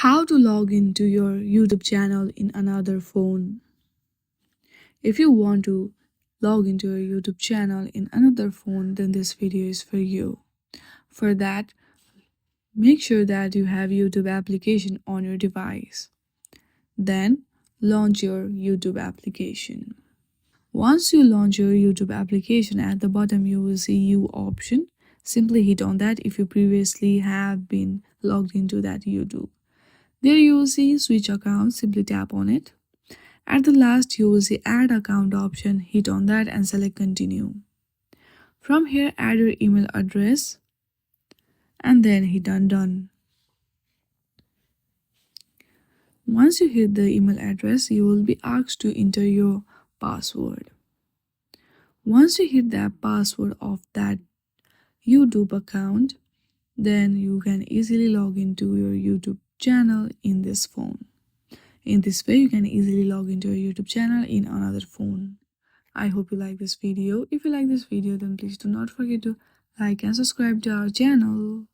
How to log into your YouTube channel in another phone. If you want to log into your YouTube channel in another phone, then this video is for you. For that, make sure that you have YouTube application on your device. Then launch your YouTube application. Once you launch your YouTube application, at the bottom you will see U option. Simply hit on that if you previously have been logged into that YouTube. There you will see switch account, simply tap on it. At the last you will see add account option, hit on that and select continue. From here add your email address and then hit on done. Once you hit the email address, you will be asked to enter your password. Once you hit that password of that YouTube account, then you can easily log into your YouTube channel in this phone. In this way, you can easily log into your YouTube channel in another phone. I hope you like this video. If you like this video, then please do not forget to like and subscribe to our channel.